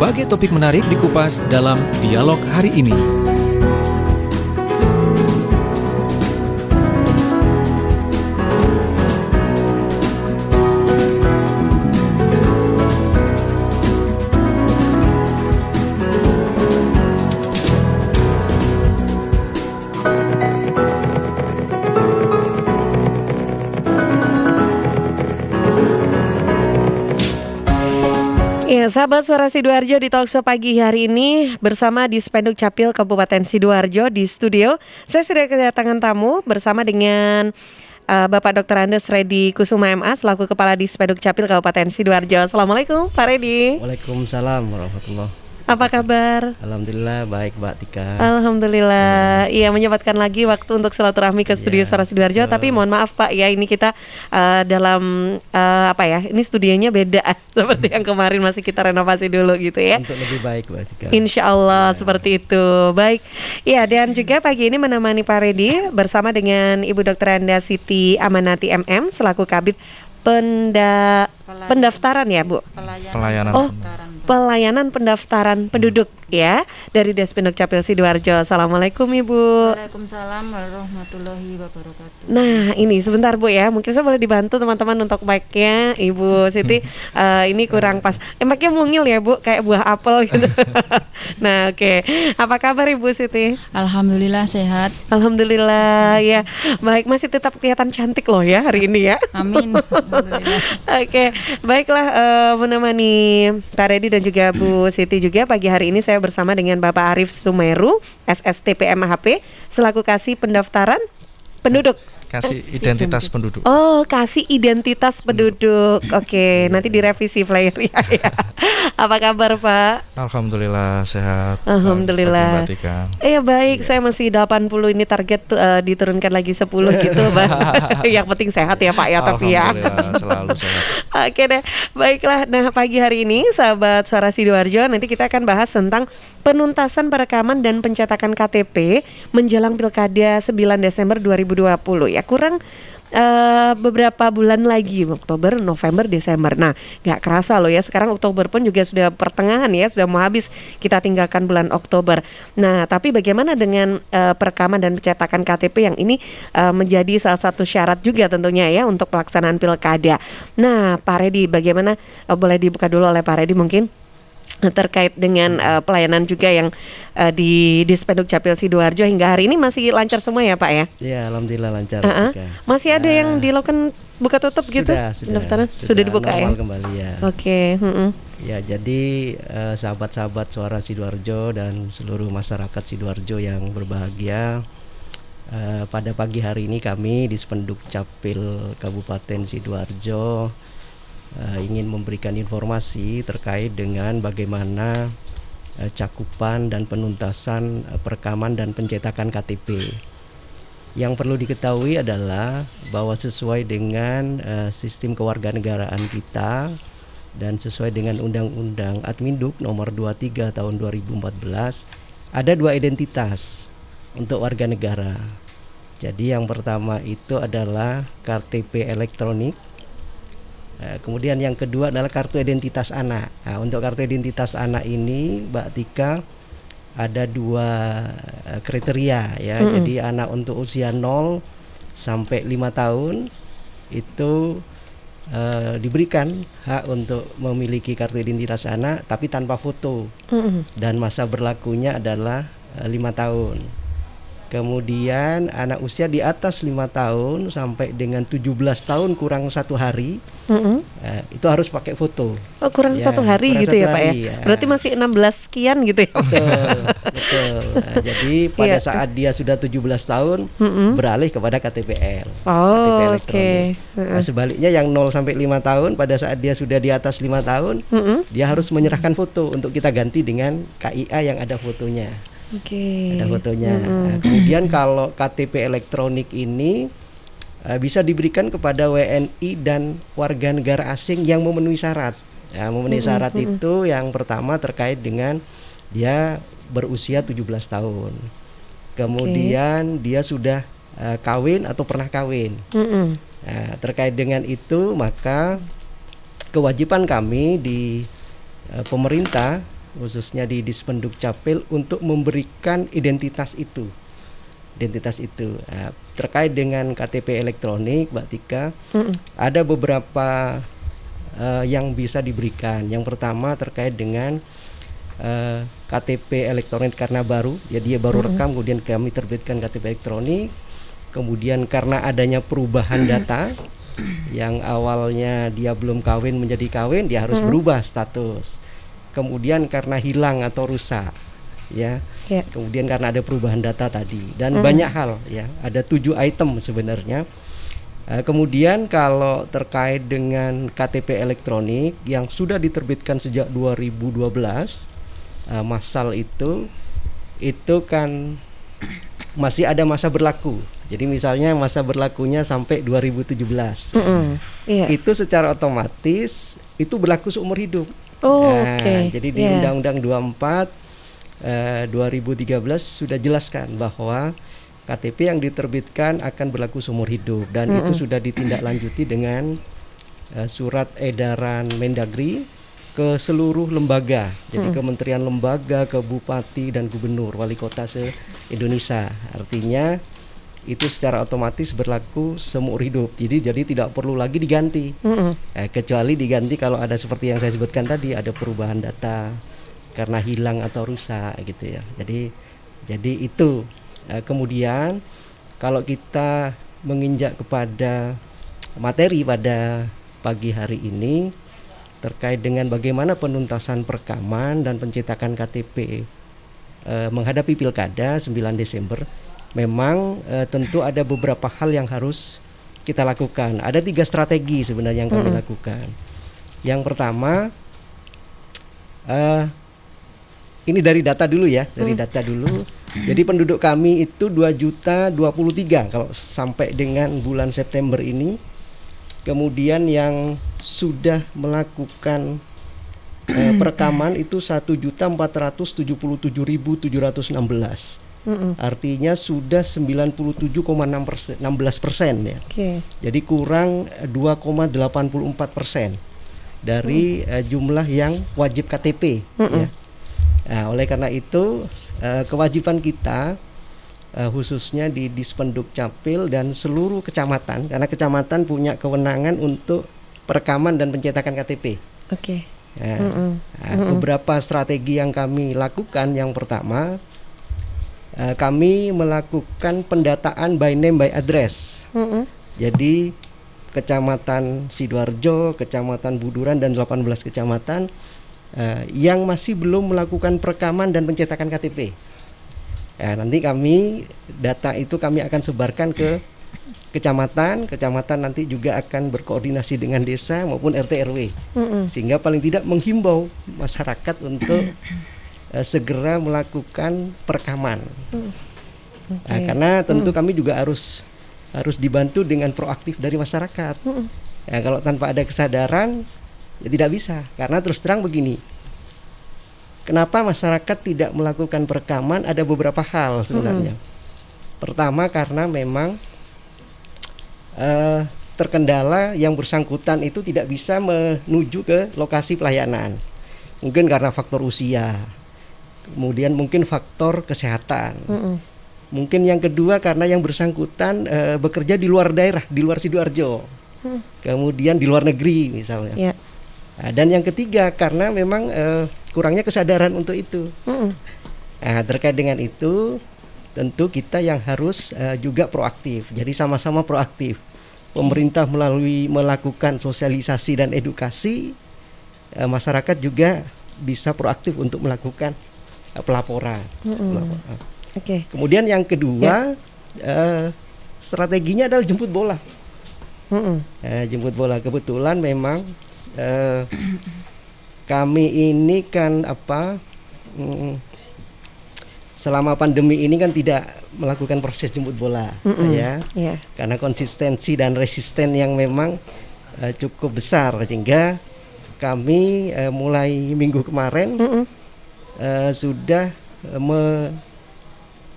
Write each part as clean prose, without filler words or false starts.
Berbagai topik menarik dikupas dalam dialog hari ini. Ya, sahabat Suara Sidoarjo di Talkshow pagi hari ini bersama Dispenduk Capil Kabupaten Sidoarjo di studio. Saya sudah kedatangan tamu bersama dengan Bapak Dr. Andes Redi Kusuma MA selaku Kepala Dispenduk Capil Kabupaten Sidoarjo. Assalamualaikum Pak Redi. Waalaikumsalam warahmatullahi. Apa kabar? Alhamdulillah baik Mbak Tika. Alhamdulillah. Iya, menyempatkan lagi waktu untuk silaturahmi ke studio Suara Sidoarjo. Tapi mohon maaf Pak ya, ini kita dalam ini studionya beda seperti yang kemarin, masih kita renovasi dulu gitu ya. Untuk lebih baik Mbak Tika. Insya Allah seperti itu. Baik. Ya, dan juga pagi ini menemani Pak Redi bersama dengan Ibu Dr. Anda Siti Amanati MM selaku Kabid pendaftaran ya Bu? Pelayanan pendaftaran penduduk ya dari Dispenduk Capil Sidoarjo. Assalamualaikum Ibu. Waalaikumsalam warahmatullahi wabarakatuh. Nah ini sebentar Bu ya, mungkin saya boleh dibantu teman-teman untuk mic-nya Ibu Siti. Ini kurang pas. Mic-nya mungil ya Bu, kayak buah apel gitu. Nah oke. Apa kabar Ibu Siti? Alhamdulillah sehat. Alhamdulillah ya. Baik, masih tetap kelihatan cantik loh ya hari ini ya. Amin. Alhamdulillah. Oke, baiklah, menemani Pak Redi dan juga Bu Siti juga pagi hari ini saya bersama dengan Bapak Arif Sumeru, SSTP MHP selaku Kasih Pendaftaran Penduduk. Kasih identitas penduduk. Oh, kasih identitas penduduk. Oke, nanti direvisi flyernya ya. Apa kabar Pak? Alhamdulillah sehat. Alhamdulillah. Baik, saya masih 80 ini target diturunkan lagi 10 gitu Pak. Yang penting sehat ya Pak ya, tapi ya. Alhamdulillah selalu sehat. Oke deh, baiklah. Nah pagi hari ini sahabat Suara Sidoarjo, nanti kita akan bahas tentang penuntasan perekaman dan pencetakan KTP menjelang Pilkada 9 Desember 2020 ya. Kurang beberapa bulan lagi, Oktober, November, Desember. Nah, nggak kerasa loh ya, sekarang Oktober pun juga sudah pertengahan ya, sudah mau habis, kita tinggalkan bulan Oktober. Nah, tapi bagaimana dengan perekaman dan pencetakan KTP yang ini menjadi salah satu syarat juga tentunya ya untuk pelaksanaan Pilkada. Nah, Pak Redi, bagaimana, boleh dibuka dulu oleh Pak Redi mungkin terkait dengan pelayanan juga yang di Dispenduk Capil Sidoarjo hingga hari ini masih lancar semua ya Pak ya? Ya, alhamdulillah lancar. Masih ada yang dilakukan buka tutup gitu? Pendaftaran sudah dibuka ya? Kembali ya. Oke. Ya, jadi sahabat-sahabat Suara Sidoarjo dan seluruh masyarakat Sidoarjo yang berbahagia, pada pagi hari ini kami Dispenduk Capil Kabupaten Sidoarjo ingin memberikan informasi terkait dengan bagaimana cakupan dan penuntasan perekaman dan pencetakan KTP. Yang perlu diketahui adalah bahwa sesuai dengan sistem kewarganegaraan kita dan sesuai dengan Undang-Undang Adminduk nomor 23 tahun 2014, ada dua identitas untuk warga negara. Jadi yang pertama itu adalah KTP elektronik. Kemudian yang kedua adalah kartu identitas anak. Nah, untuk kartu identitas anak ini Mbak Tika ada dua kriteria ya. Jadi anak untuk usia 0 sampai 5 tahun itu diberikan hak untuk memiliki kartu identitas anak tapi tanpa foto. Dan masa berlakunya adalah 5 tahun. Kemudian anak usia di atas 5 tahun sampai dengan 17 tahun kurang 1 hari, itu harus pakai foto. Oh, kurang ya, 1 hari gitu ya Pak ya? Berarti masih 16 sekian gitu ya? Betul. Nah, jadi pada saat dia sudah 17 tahun beralih kepada KTPL. KTP elektronik. Nah, sebaliknya yang 0 sampai 5 tahun pada saat dia sudah di atas 5 tahun, dia harus menyerahkan foto untuk kita ganti dengan KIA yang ada fotonya. Ada fotonya. Nah, kemudian kalau KTP elektronik ini bisa diberikan kepada WNI dan warga negara asing yang memenuhi syarat. Ya, memenuhi syarat itu yang pertama terkait dengan dia berusia 17 tahun. Kemudian dia sudah kawin atau pernah kawin. Nah, terkait dengan itu maka kewajiban kami di pemerintah khususnya di Dispenduk Capil untuk memberikan identitas itu. Terkait dengan KTP elektronik, Mbak Tika, ada beberapa yang bisa diberikan. Yang pertama terkait dengan KTP elektronik karena baru, jadi dia baru rekam, kemudian kami terbitkan KTP elektronik. Kemudian karena adanya perubahan data, yang awalnya dia belum kawin menjadi kawin, dia harus berubah status. Kemudian karena hilang atau rusak, ya. Kemudian karena ada perubahan data tadi, dan banyak hal, ya. Ada 7 item sebenarnya. Kemudian kalau terkait dengan KTP elektronik yang sudah diterbitkan sejak 2012, masal itu kan masih ada masa berlaku. Jadi misalnya masa berlakunya sampai 2017. Itu secara otomatis itu berlaku seumur hidup. Jadi di Undang-Undang 24 2013 sudah jelaskan bahwa KTP yang diterbitkan akan berlaku seumur hidup, dan itu sudah ditindaklanjuti dengan surat edaran Mendagri ke seluruh lembaga. Jadi kementerian lembaga, ke bupati dan gubernur, wali kota se-Indonesia. Artinya itu secara otomatis berlaku seumur hidup. Jadi tidak perlu lagi diganti. Kecuali diganti kalau ada seperti yang saya sebutkan tadi, ada perubahan data karena hilang atau rusak gitu ya. Jadi itu. Kemudian kalau kita menginjak kepada materi pada pagi hari ini terkait dengan bagaimana penuntasan perekaman dan pencetakan KTP menghadapi Pilkada 9 Desember, memang tentu ada beberapa hal yang harus kita lakukan. Ada 3 strategi sebenarnya yang kami lakukan. Yang pertama, ini dari data dulu ya, Jadi penduduk kami itu 2.023.000 kalau sampai dengan bulan September ini. Kemudian yang sudah melakukan perekaman itu 1.477.716. Artinya sudah 97,16% ya. Jadi kurang 2,84% dari jumlah yang wajib KTP ya. Nah, oleh karena itu kewajiban kita khususnya di Dispenduk Capil dan seluruh kecamatan, karena kecamatan punya kewenangan untuk perekaman dan pencetakan KTP. Beberapa strategi yang kami lakukan. Yang pertama, kami melakukan pendataan by name by address. Jadi Kecamatan Sidoarjo, Kecamatan Buduran dan 18 kecamatan yang masih belum melakukan perekaman dan pencetakan KTP. Nanti data itu kami akan sebarkan ke kecamatan nanti juga akan berkoordinasi dengan desa maupun RT RW, sehingga paling tidak menghimbau masyarakat untuk segera melakukan perekaman. Karena tentu kami juga harus dibantu dengan proaktif dari masyarakat. Kalau tanpa ada kesadaran ya tidak bisa, karena terus terang begini, kenapa masyarakat tidak melakukan perekaman? Ada beberapa hal sebenarnya. Pertama, karena memang terkendala yang bersangkutan itu tidak bisa menuju ke lokasi pelayanan. Mungkin karena faktor usia, kemudian mungkin faktor kesehatan. Mungkin yang kedua karena yang bersangkutan bekerja di luar daerah, di luar Sidoarjo, kemudian di luar negeri misalnya. Dan yang ketiga karena memang kurangnya kesadaran untuk itu. Terkait dengan itu tentu kita yang harus juga proaktif. Jadi sama-sama proaktif. Pemerintah melakukan sosialisasi dan edukasi, masyarakat juga bisa proaktif untuk melakukan pelaporan. Kemudian yang kedua, strateginya adalah jemput bola. Jemput bola, kebetulan memang kami ini kan selama pandemi ini kan tidak melakukan proses jemput bola, karena konsistensi dan resisten yang memang cukup besar, sehingga kami mulai minggu kemarin sudah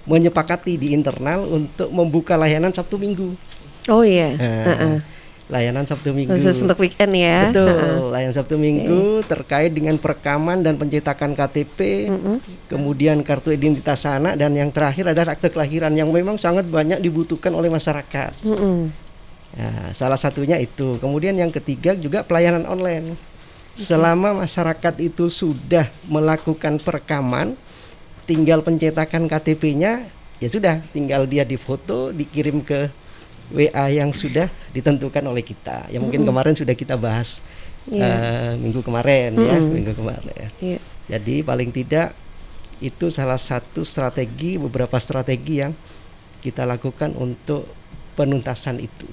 menyepakati di internal untuk membuka layanan Sabtu Minggu. layanan Sabtu Minggu. Khusus untuk weekend ya. Betul, layanan Sabtu Minggu terkait dengan perekaman dan pencetakan KTP, kemudian kartu identitas anak, dan yang terakhir adalah akte kelahiran yang memang sangat banyak dibutuhkan oleh masyarakat. Nah, salah satunya itu. Kemudian yang ketiga juga pelayanan online. Selama masyarakat itu sudah melakukan perekaman, tinggal pencetakan KTP-nya, ya sudah, tinggal dia difoto, dikirim ke WA yang sudah ditentukan oleh kita. Yang mungkin kemarin sudah kita bahas minggu kemarin ya, minggu kemarin. Jadi paling tidak itu salah satu strategi, beberapa strategi yang kita lakukan untuk penuntasan itu.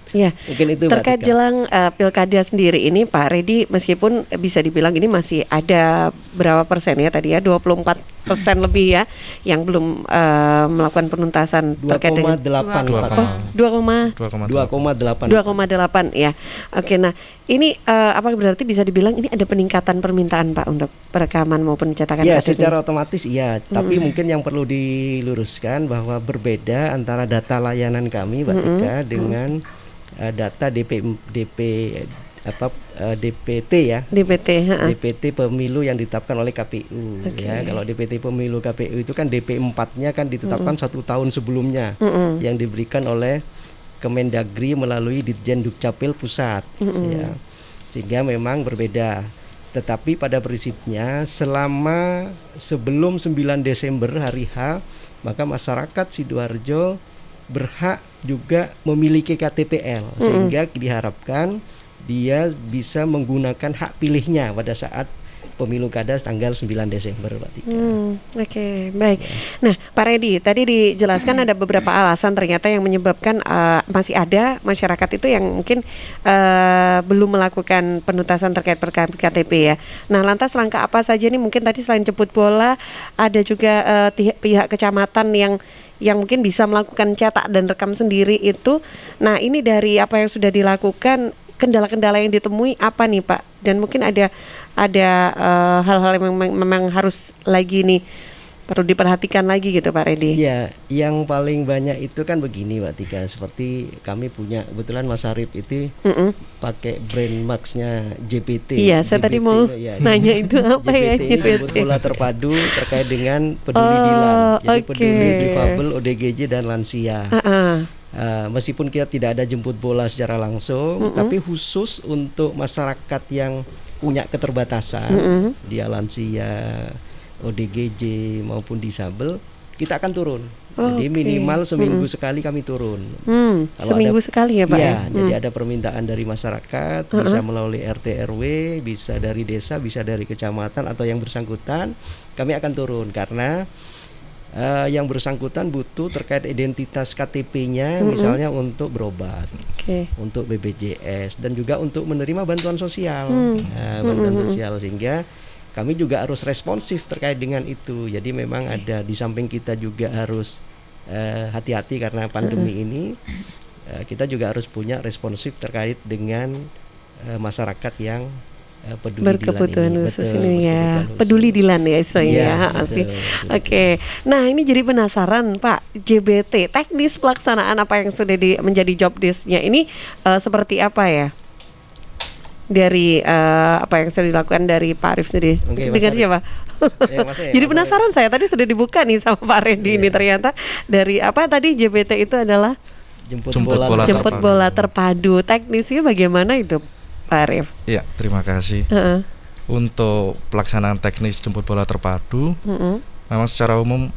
Ya. Mungkin itu terkait Mbak Tika. jelang pilkada sendiri ini Pak Redi, meskipun bisa dibilang ini masih ada berapa persen ya tadi ya, 24% lebih ya yang belum melakukan penuntasan terkait dengan 2,8 2,8 ya. Oke, nah ini apa berarti bisa dibilang ini ada peningkatan permintaan Pak untuk perekaman maupun cetakan ya, KTP? secara otomatis iya. Tapi mungkin yang perlu diluruskan bahwa berbeda antara data layanan kami Mbak Tika dengan data DPT ya. DPT pemilu yang ditetapkan oleh KPU. Ya, kalau DPT pemilu KPU itu kan DP4-nya kan ditetapkan 1 tahun sebelumnya yang diberikan oleh Kemendagri melalui Ditjen Dukcapil Pusat. Ya. Sehingga memang berbeda. Tetapi pada prinsipnya selama sebelum 9 Desember hari H, maka masyarakat Sidoarjo berhak juga memiliki KTPL, sehingga diharapkan dia bisa menggunakan hak pilihnya pada saat pemilu kada tanggal 9 Desember Pak Tika. Oke, baik. Nah, Pak Redi, tadi dijelaskan ada beberapa alasan ternyata yang menyebabkan masih ada masyarakat itu yang mungkin belum melakukan penuntasan terkait perkara KTP ya. Nah, lantas langkah apa saja nih, mungkin tadi selain jemput bola ada juga pihak kecamatan yang mungkin bisa melakukan cetak dan rekam sendiri itu. Nah, ini dari apa yang sudah dilakukan, kendala-kendala yang ditemui apa nih Pak? Dan mungkin ada hal-hal yang memang harus lagi nih perlu diperhatikan lagi gitu Pak Redi. Iya, yang paling banyak itu kan begini Mbak Tika, seperti kami punya kebetulan Mas Arif itu pakai brand marks-nya JPT. Iya, saya tadi mau nanya itu apa ya JPT. Jemput bola terpadu terkait dengan peduli dilan. Jadi peduli difabel, ODGJ dan lansia. Meskipun kita tidak ada jemput bola secara langsung, tapi khusus untuk masyarakat yang punya keterbatasan, dia lansia, ODGJ maupun disabel, kita akan turun. Jadi minimal seminggu sekali kami turun. Seminggu sekali ya Pak? Iya, jadi ada permintaan dari masyarakat, bisa melalui RT RW, bisa dari desa, bisa dari kecamatan atau yang bersangkutan, kami akan turun karena yang bersangkutan butuh terkait identitas KTP-nya, misalnya untuk berobat, untuk BPJS, dan juga untuk menerima bantuan sosial, bantuan sosial, sehingga kami juga harus responsif terkait dengan itu. Jadi memang ada, di samping kita juga harus hati-hati karena pandemi ini, kita juga harus punya responsif terkait dengan masyarakat yang berkebutuhan khusus ini ya, peduli dilan ya istilahnya sih. Oke. Nah, ini jadi penasaran Pak, JBT teknis pelaksanaan apa yang sudah menjadi job desk-nya ini seperti apa ya? Dari apa yang sudah dilakukan dari Pak Arif sendiri. Dengar siapa? Jadi penasaran saya, tadi sudah dibuka nih sama Pak Redi ini, ternyata dari apa tadi JBT itu adalah jemput bola terpadu. Teknisnya bagaimana itu Pak Arif? Iya, terima kasih. Untuk pelaksanaan teknis jemput bola terpadu, memang secara umum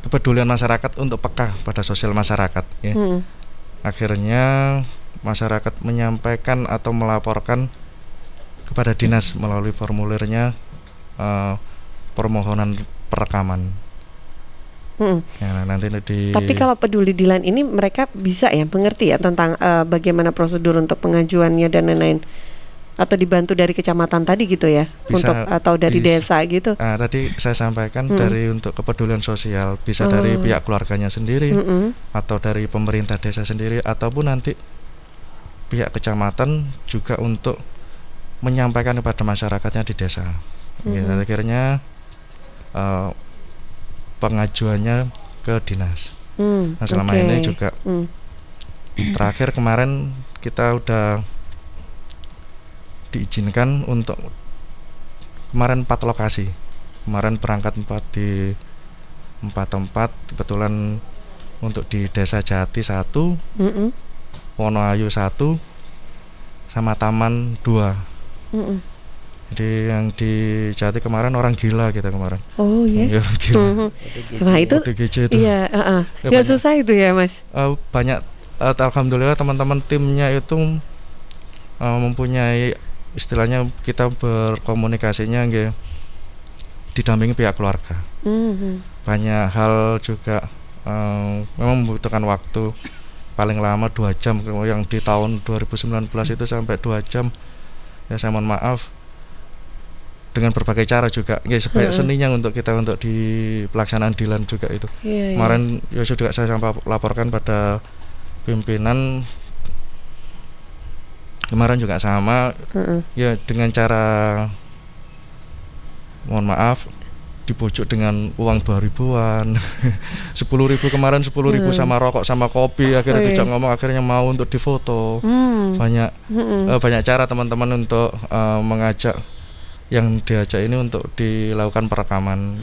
kepedulian masyarakat untuk peka pada sosial masyarakat ya. Akhirnya masyarakat menyampaikan atau melaporkan kepada dinas melalui formulirnya permohonan perekaman. Ya, nanti Tapi kalau peduli dilan ini mereka bisa ya mengerti ya tentang bagaimana prosedur untuk pengajuannya dan lain-lain, atau dibantu dari kecamatan tadi gitu ya, bisa, untuk atau dari desa gitu. Tadi saya sampaikan dari untuk kepedulian sosial bisa dari pihak keluarganya sendiri, atau dari pemerintah desa sendiri, ataupun nanti pihak kecamatan juga untuk menyampaikan kepada masyarakatnya di desa. Ya, akhirnya pengajuannya ke dinas. Nah, selama ini juga Terakhir kemarin kita udah diizinkan untuk kemarin 4 lokasi. Kemarin berangkat 4 di 4 tempat, kebetulan untuk di Desa Jati 1, Wonoayu 1, sama Taman 2. Jadi yang di Jati kemarin orang gila kita kemarin. Oh iya. Orang gila. Nah itu ODGJ itu. iya, Ya, nggak banyak. susah itu ya Mas. Banyak alhamdulillah teman-teman timnya itu mempunyai istilahnya kita berkomunikasinya nggih didampingi pihak keluarga. Banyak hal juga memang membutuhkan waktu paling lama 2 jam. Yang di tahun 2019 itu sampai 2 jam. Ya saya mohon maaf, dengan berbagai cara juga nggih sebanyak seninya untuk kita untuk di pelaksanaan dilan juga itu. Iya, Kemarin ya juga saya sampai laporkan pada pimpinan kemarin juga sama ya dengan cara mohon maaf dibujuk dengan uang 2.000-an 10.000 kemarin 10.000 sama rokok sama kopi akhirnya diajak ngomong akhirnya mau untuk difoto. Banyak cara teman-teman untuk mengajak yang diajak ini untuk dilakukan perekaman.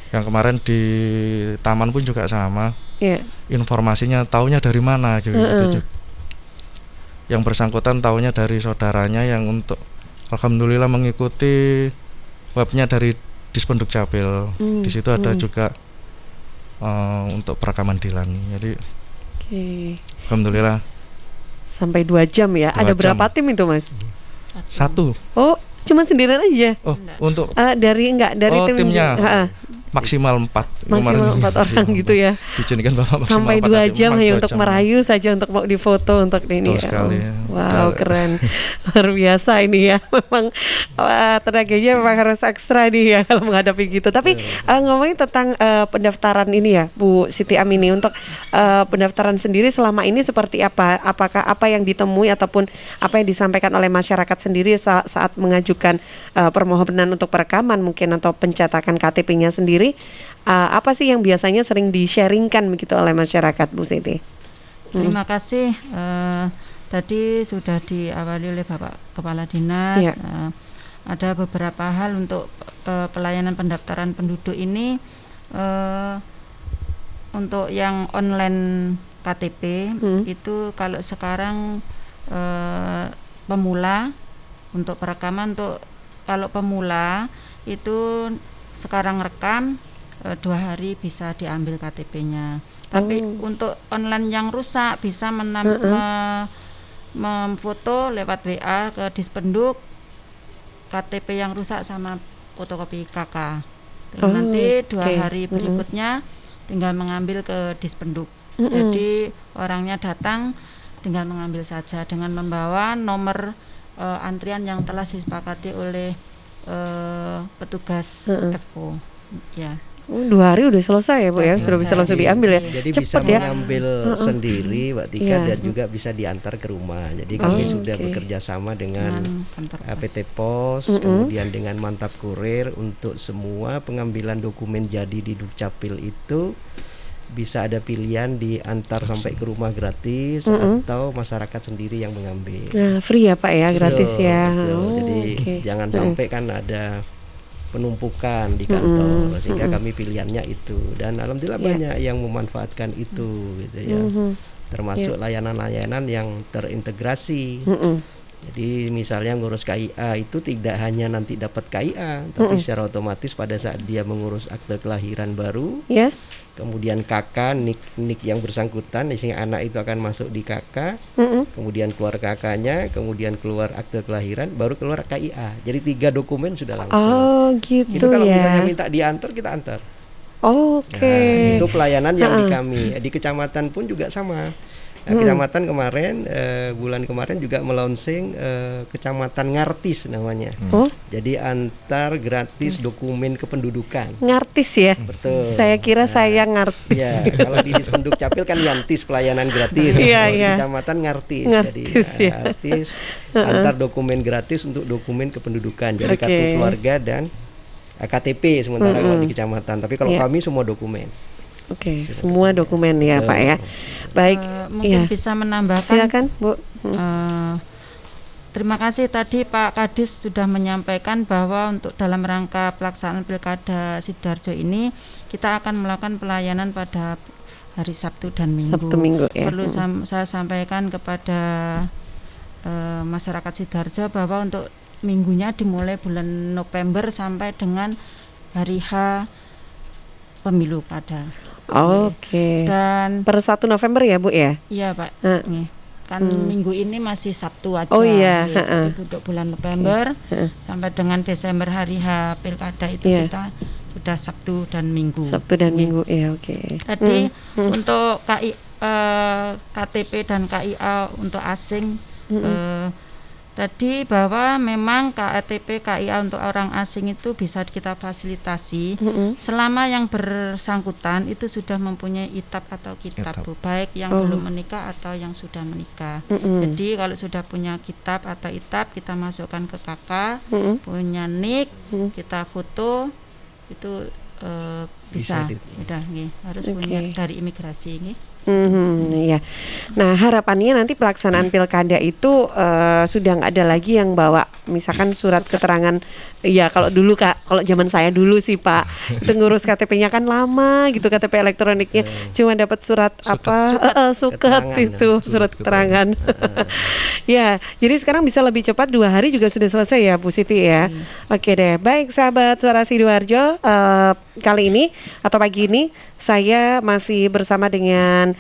Yang kemarin di taman pun juga sama. Informasinya taunya dari mana gitu. Yang bersangkutan taunya dari saudaranya yang untuk alhamdulillah mengikuti webnya dari Dispenduk Capil. Di situ ada juga untuk perekaman dilan. Jadi alhamdulillah sampai 2 jam ya. 2 Ada jam. berapa tim itu Mas? 1. Oh cuma sendirian aja? Oh untuk Dari tim timnya Heeh. maksimal 4. Maksimal 4 orang gitu ya. Diizinkan Bapak maksimal Sampai 2 4, jam memang hanya 2 untuk jam. merayu saja untuk mau difoto untuk ini. Betul sekali, ya. Wow, keren. Luar biasa ini ya. Memang tenaganya memang harus ekstra nih ya kalau menghadapi gitu. Tapi ngomongin tentang pendaftaran ini ya, Bu Siti Amini, untuk pendaftaran sendiri selama ini seperti apa? Apakah apa yang ditemui ataupun apa yang disampaikan oleh masyarakat sendiri saat mengajukan permohonan untuk perekaman mungkin atau pencetakan KTP-nya sendiri? Apa sih yang biasanya sering di-sharingkan begitu oleh masyarakat, Bu Siti? Terima kasih. Tadi sudah diawali oleh Bapak Kepala Dinas. Ya. Ada beberapa hal untuk pelayanan pendaftaran penduduk ini. Untuk yang online KTP itu kalau sekarang pemula untuk perekaman, untuk kalau pemula itu sekarang rekam 2 hari bisa diambil KTP-nya. Tapi untuk online yang rusak bisa memfoto lewat WA ke Dispenduk KTP yang rusak sama fotokopi KK. Terus nanti 2 hari berikutnya tinggal mengambil ke Dispenduk. Jadi orangnya datang tinggal mengambil saja dengan membawa nomor antrian yang telah disepakati oleh petugas FO. Ya. 2 hari udah selesai ya Bu ya, sudah bisa langsung diambil ya. Jadi Cepet bisa ya. mengambil sendiri Mbak Tika Iya. dan juga bisa diantar ke rumah. Jadi kami sudah bekerja sama dengan kantor PT Pos, kemudian dengan Mantap Kurir untuk semua pengambilan dokumen jadi di Dukcapil itu bisa ada pilihan diantar sampai ke rumah gratis atau masyarakat sendiri yang mengambil. Nah, free ya Pak ya, gratis Betul, ya. betul. Oh, Jadi oke. jangan sampai kan ada penumpukan di kantor, sehingga kami pilihannya itu, dan alhamdulillah banyak yang memanfaatkan itu gitu ya. Termasuk layanan-layanan yang terintegrasi. Jadi misalnya ngurus KIA itu tidak hanya nanti dapat KIA, tapi secara otomatis pada saat dia mengurus akte kelahiran baru, Ya. kemudian KK nik yang bersangkutan, sehingga anak itu akan masuk di KK, kemudian keluar KK-nya, kemudian keluar akte kelahiran, baru keluar KIA. Jadi 3 dokumen sudah langsung. Oh, gitu Itu kalau ya. misalnya minta diantar, kita antar. Oke. Nah, itu pelayanan yang di kami. Di kecamatan pun juga sama. Nah, kecamatan kemarin bulan kemarin juga melaunching kecamatan Ngartis namanya. Oh, Jadi antar gratis dokumen kependudukan. ngartis ya. Betul. Saya kira saya ngartis. Ya, kalau di Dispenduk Capil kan Yantis pelayanan gratis. Iya, Kalau di iya. kecamatan Ngartis. Ngartis, Jadi ya. artis antar dokumen gratis untuk dokumen kependudukan. Jadi Oke. kartu keluarga dan KTP sementara kalau di kecamatan. Tapi kalau Iya. kami semua dokumen. Oke, semua dokumen ya Pak ya. Baik, Mungkin bisa menambahkan. silakan Bu. Terima kasih tadi Pak Kadis sudah menyampaikan bahwa untuk dalam rangka pelaksanaan Pilkada Sidoarjo ini kita akan melakukan pelayanan pada hari Sabtu dan Minggu. Sabtu Minggu ya. Perlu saya sampaikan kepada masyarakat Sidoarjo bahwa untuk minggunya dimulai bulan November sampai dengan hari H pemilu kada. Oke. Dan Per 1 November ya Bu ya? iya Pak. Heeh. Kan minggu ini masih Sabtu aja. Oh iya, gitu. Untuk bulan November sampai dengan Desember hari H Pilkada itu kita sudah Sabtu dan Minggu. Sabtu dan Minggu ya, oke. Tadi untuk KTP dan KIA untuk asing tadi bahwa memang KTP KIA untuk orang asing itu bisa kita fasilitasi selama yang bersangkutan itu sudah mempunyai ITAP atau kitab Bu, baik yang belum menikah atau yang sudah menikah. Jadi kalau sudah punya kitab atau ITAP kita masukkan ke KK, punya NIK, kita foto itu bisa udah harus punya dari imigrasi Ya. Nah harapannya nanti pelaksanaan pilkada itu sudah nggak ada lagi yang bawa misalkan surat keterangan. Ya kalau dulu kalau zaman saya dulu sih Pak, itu ngurus KTP-nya kan lama gitu, KTP elektroniknya cuma dapat surat suket itu surat keterangan. Ya, jadi sekarang bisa lebih cepat 2 hari juga sudah selesai ya Bu Siti ya. Oke deh, baik sahabat Suara Sidoarjo, kali ini atau pagi ini saya masih bersama dengan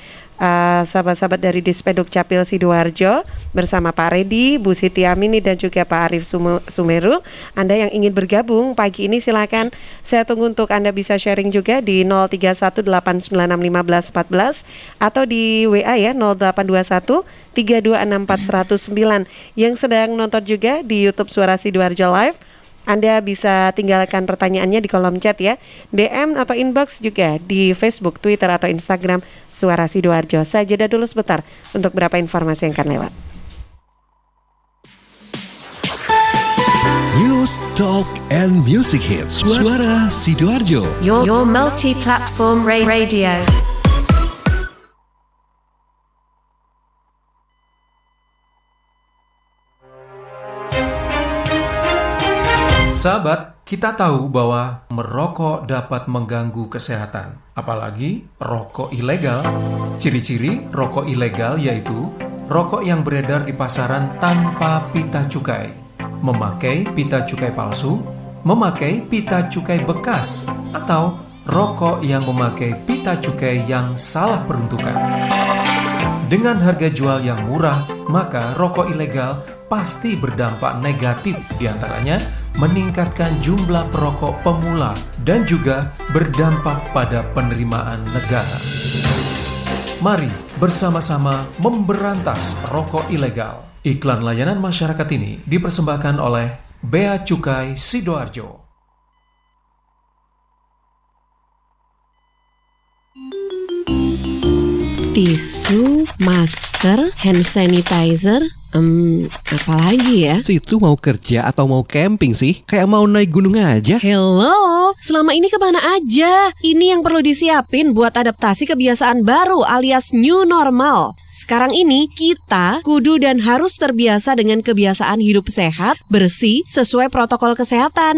sahabat-sahabat dari Dispenduk Capil Sidoarjo bersama Pak Redi, Bu Siti Amini dan juga Pak Arif Sumeru. Anda yang ingin bergabung pagi ini silakan. Saya tunggu untuk Anda bisa sharing juga di 0318961514 atau di WA ya 0821326409. Yang sedang nonton juga di YouTube Suara Sidoarjo Live, Anda bisa tinggalkan pertanyaannya di kolom chat ya, DM atau inbox juga di Facebook, Twitter atau Instagram Suara Sidoarjo. Saya jeda dulu sebentar untuk beberapa informasi yang akan lewat. News, Talk, and Music Hits. Suara Sidoarjo. Your multi-platform radio. Sahabat, kita tahu bahwa merokok dapat mengganggu kesehatan, apalagi rokok ilegal. Ciri-ciri rokok ilegal yaitu rokok yang beredar di pasaran tanpa pita cukai, memakai pita cukai palsu, memakai pita cukai bekas, atau rokok yang memakai pita cukai yang salah peruntukan. Dengan harga jual yang murah, maka rokok ilegal pasti berdampak negatif, diantaranya meningkatkan jumlah perokok pemula dan juga berdampak pada penerimaan negara. Mari bersama-sama memberantas rokok ilegal. Iklan layanan masyarakat ini dipersembahkan oleh Bea Cukai Sidoarjo. Tisu, masker, hand sanitizer, apalagi ya? Situ mau kerja atau mau camping sih? Kayak mau naik gunung aja. Hello, selama ini kemana aja? Ini yang perlu disiapin buat adaptasi kebiasaan baru alias new normal. Sekarang ini kita kudu dan harus terbiasa dengan kebiasaan hidup sehat, bersih, sesuai protokol kesehatan.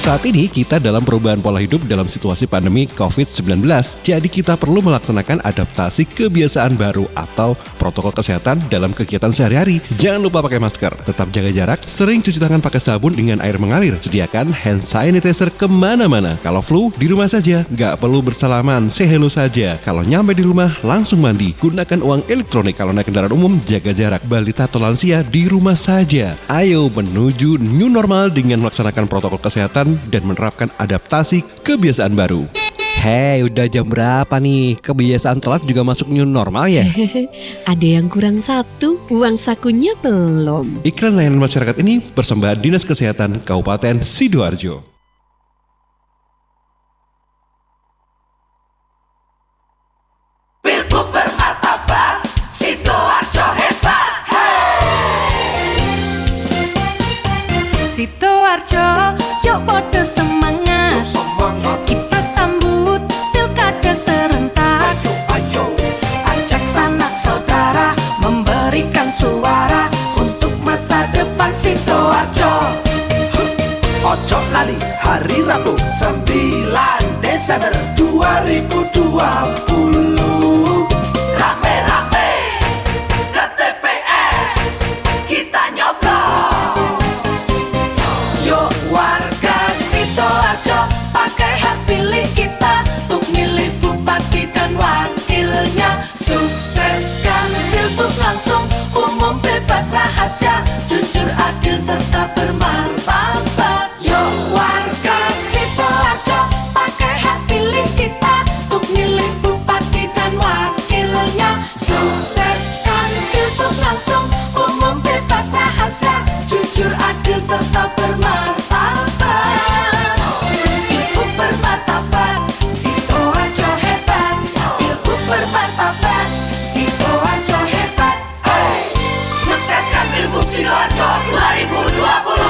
Saat ini kita dalam perubahan pola hidup dalam situasi pandemi COVID-19. Jadi kita perlu melaksanakan adaptasi kebiasaan baru atau protokol kesehatan dalam kegiatan sehari-hari. Jangan lupa pakai masker, tetap jaga jarak, sering cuci tangan pakai sabun dengan air mengalir. Sediakan hand sanitizer kemana-mana. Kalau flu, di rumah saja. Nggak perlu bersalaman, say hello saja. Kalau nyampe di rumah, langsung mandi. Gunakan uang elektronik. Kalau naik kendaraan umum, jaga jarak. Balita atau lansia, di rumah saja. Ayo menuju new normal dengan melaksanakan protokol kesehatan dan menerapkan adaptasi kebiasaan baru. Hei, udah jam berapa nih? Kebiasaan telat juga masuk new normal ya? Ada yang kurang satu, uang sakunya belum. Iklan layanan masyarakat ini persembahan Dinas Kesehatan Kabupaten Sidoarjo. Pilgub bermartabat, Sidoarjo hebat. Sidoarjo, yuk podo semangat. Kita sambut pilkada suara untuk masa depan Sidoarjo. Ojo lali hari Rabu 9 Desember 2020. Rame-rame ke TPS kita nyoblos. Yuk warga Sidoarjo, pakai hak pilih kita untuk milih bupati dan wakilnya. Sukseskan pilgub langsung, umum bebas rahasia, jujur adil serta bermartabat. Yuk warga Sidoarjo, pakai hak pilih kita untuk milih bupati dan wakilnya. Sukseskan pilgub langsung, umum bebas rahasia, jujur adil serta bermartabat. Pilgub bermartabat, Sidoarjo hebat. Pilgub bermartabat, Sidoarjo hebat. Hey, sukseskan pilgub Sidoarjo 2020.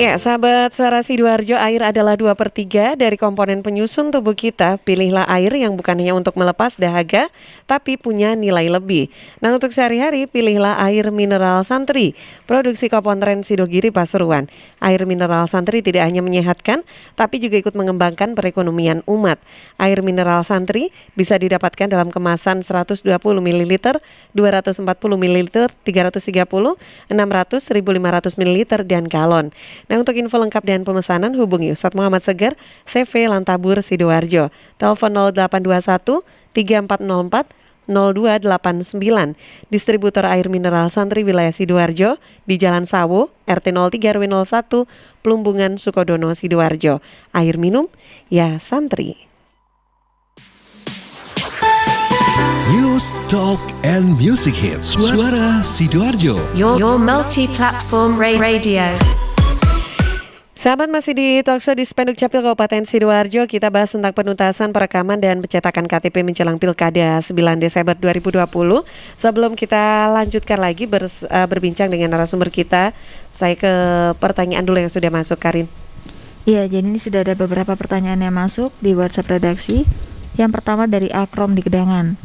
Ya, sahabat Suara Sidoarjo, air adalah 2/3 dari komponen penyusun tubuh kita. Pilihlah air yang bukan hanya untuk melepas dahaga, tapi punya nilai lebih. Nah, untuk sehari-hari, pilihlah air mineral Santri, produksi Kopontren Sidogiri Pasuruan. Air mineral Santri tidak hanya menyehatkan, tapi juga ikut mengembangkan perekonomian umat. Air mineral Santri bisa didapatkan dalam kemasan 120 ml, 240 ml, 330, 600, 1500 ml, dan galon. Nah, untuk info lengkap dan pemesanan hubungi Ustadz Muhammad Seger, CV Lantabur Sidoarjo. Telepon 0821 3404 0289. Distributor air mineral Santri wilayah Sidoarjo di Jalan Sawo, RT 03 RW 01, Plumbungan Sukodono Sidoarjo. Air minum ya Santri. News, Talk, and Music Hits. Suara Sidoarjo. Your multi-platform radio. Sahabat, masih di Talkshow di Spenduk Capil Kabupaten Sidoarjo. Kita bahas tentang penuntasan perekaman dan pencetakan KTP menjelang Pilkada 9 Desember 2020. Sebelum kita lanjutkan lagi berbincang dengan narasumber kita, saya ke pertanyaan dulu yang sudah masuk, Karin. Iya, jadi ini sudah ada beberapa pertanyaan yang masuk di WhatsApp redaksi. Yang pertama dari Akrom di Gedangan.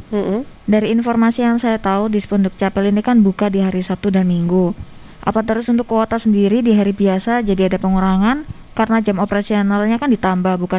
Dari informasi yang saya tahu, di Spenduk Capil ini kan buka di hari Sabtu dan Minggu. Apa terus untuk kuota sendiri di hari biasa jadi ada pengurangan karena jam operasionalnya kan ditambah, bukan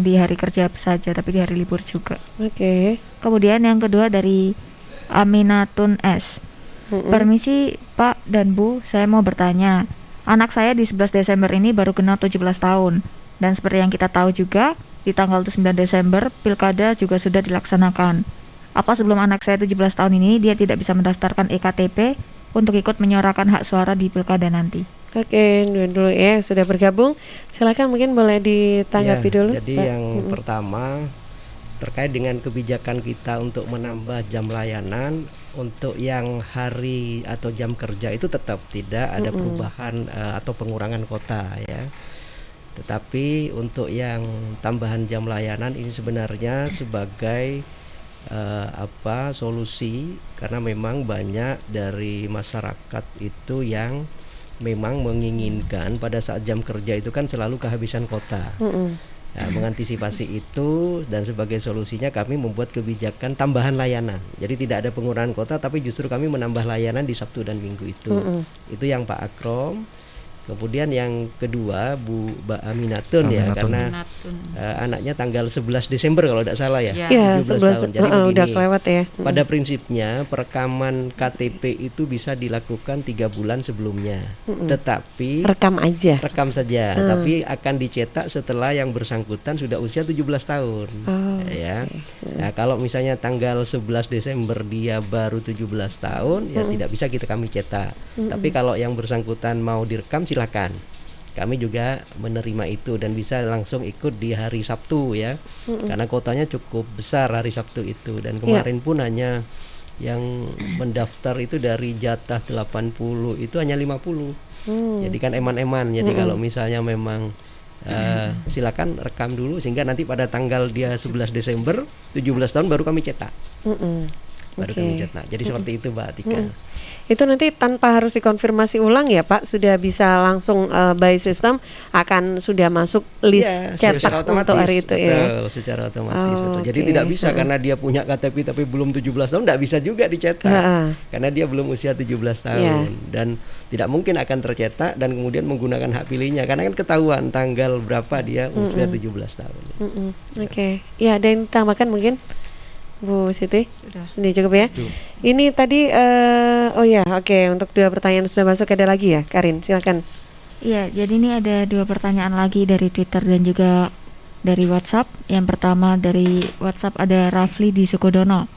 di hari kerja saja tapi di hari libur juga. Oke. Kemudian yang kedua dari Aminatun S. Permisi Pak dan Bu, saya mau bertanya. Anak saya di 11 Desember ini baru genap 17 tahun. Dan seperti yang kita tahu juga, di tanggal 9 Desember Pilkada juga sudah dilaksanakan. Apa sebelum anak saya 17 tahun ini dia tidak bisa mendaftarkan EKTP untuk ikut menyuarakan hak suara di Pilkada nanti? Oke, dulu ya sudah bergabung. Silakan, mungkin boleh ditanggapi Ya, dulu. jadi Pak. yang pertama terkait dengan kebijakan kita untuk menambah jam layanan untuk yang hari atau jam kerja itu tetap tidak ada perubahan atau pengurangan kota ya. Tetapi untuk yang tambahan jam layanan ini sebenarnya sebagai solusi karena memang banyak dari masyarakat itu yang memang menginginkan pada saat jam kerja itu kan selalu kehabisan kota. Nah, mengantisipasi itu dan sebagai solusinya kami membuat kebijakan tambahan layanan. Jadi tidak ada pengurangan kota tapi justru kami menambah layanan di Sabtu dan Minggu itu. Itu yang Pak Akrom. Kemudian yang kedua Mbak Aminatun ya, karena anaknya tanggal 11 Desember kalau tidak salah ya. Ya, 11 tahun. Jadi udah kelewat ya. Pada prinsipnya perekaman KTP itu bisa dilakukan 3 bulan sebelumnya. Tetapi rekam saja, tapi akan dicetak setelah yang bersangkutan sudah usia 17 tahun. Ya. Nah, kalau misalnya tanggal 11 Desember dia baru 17 tahun ya tidak bisa kami cetak. Tapi kalau yang bersangkutan mau direkam silakan. Kami juga menerima itu dan bisa langsung ikut di hari Sabtu ya. Karena kotanya cukup besar hari Sabtu itu dan kemarin pun hanya yang mendaftar itu dari jatah 80 itu hanya 50. Jadi kan eman-eman. Jadi kalau misalnya memang silakan rekam dulu sehingga nanti pada tanggal dia 11 Desember 17 tahun baru kami cetak. baru Oke. kami cetak. Jadi seperti itu Mbak Tika. Itu nanti tanpa harus dikonfirmasi ulang ya Pak, sudah bisa langsung by system akan sudah masuk list Iya, cetak secara otomatis, untuk hari itu ya. betul, secara otomatis Oh, betul. Jadi oke. tidak bisa karena dia punya KTP tapi belum 17 tahun, tidak bisa juga dicetak. Heeh. Karena dia belum usia 17 tahun dan tidak mungkin akan tercetak dan kemudian menggunakan hak pilihnya karena kan ketahuan tanggal berapa dia usia 17 tahun. Oke. Ya, ada yang tambahkan mungkin Bu Siti? Sudah. Ini cukup ya. Ini tadi oh ya, oke, untuk 2 pertanyaan sudah masuk, ada lagi ya, Karin, silakan. Iya, jadi ini ada 2 pertanyaan lagi dari Twitter dan juga dari WhatsApp. Yang pertama dari WhatsApp ada Rafli di Sukodono.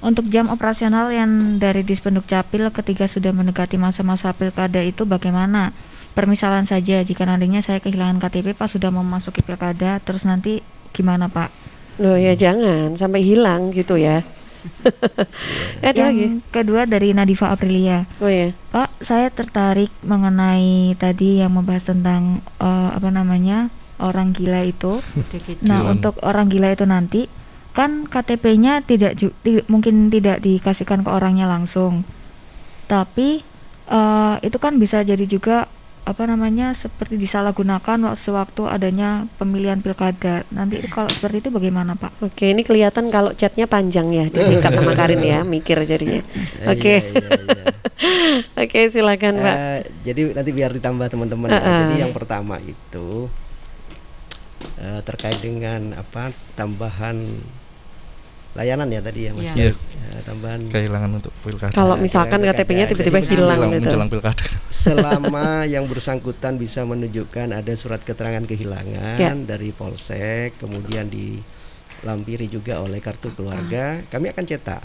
Untuk jam operasional yang dari Dispenduk Capil ketika sudah mendekati masa-masa pilkada itu bagaimana? Permisalan saja, jika nantinya saya kehilangan KTP pas sudah memasuki pilkada, terus nanti gimana Pak? Loh ya, jangan sampai hilang gitu ya. Ada lagi? Yang kedua dari Nadifa Aprilia. Oh ya. Pak, saya tertarik mengenai tadi yang membahas tentang orang gila itu. Nah, untuk orang gila itu nanti kan KTP-nya mungkin tidak dikasihkan ke orangnya langsung. Tapi itu kan bisa jadi juga seperti disalahgunakan sewaktu adanya pemilihan pilkada. Nanti kalau seperti itu bagaimana Pak? Oke, ini kelihatan kalau chatnya panjang ya, disingkat sama Karin ya, mikir jadinya. Oke. Iya. Oke, silakan Pak. Jadi nanti biar ditambah teman-teman. Jadi yang pertama itu terkait dengan tambahan layanan ya tadi ya Mas. Iya. Tambahan Kehilangan untuk pilkada. Kalau misalkan kehilangan KTP-nya pilkada. tiba-tiba Jadi hilang gitu. menjelang pilkada. selama yang bersangkutan bisa menunjukkan ada surat keterangan kehilangan Ya. dari Polsek, kemudian dilampiri juga oleh kartu keluarga, kami akan cetak.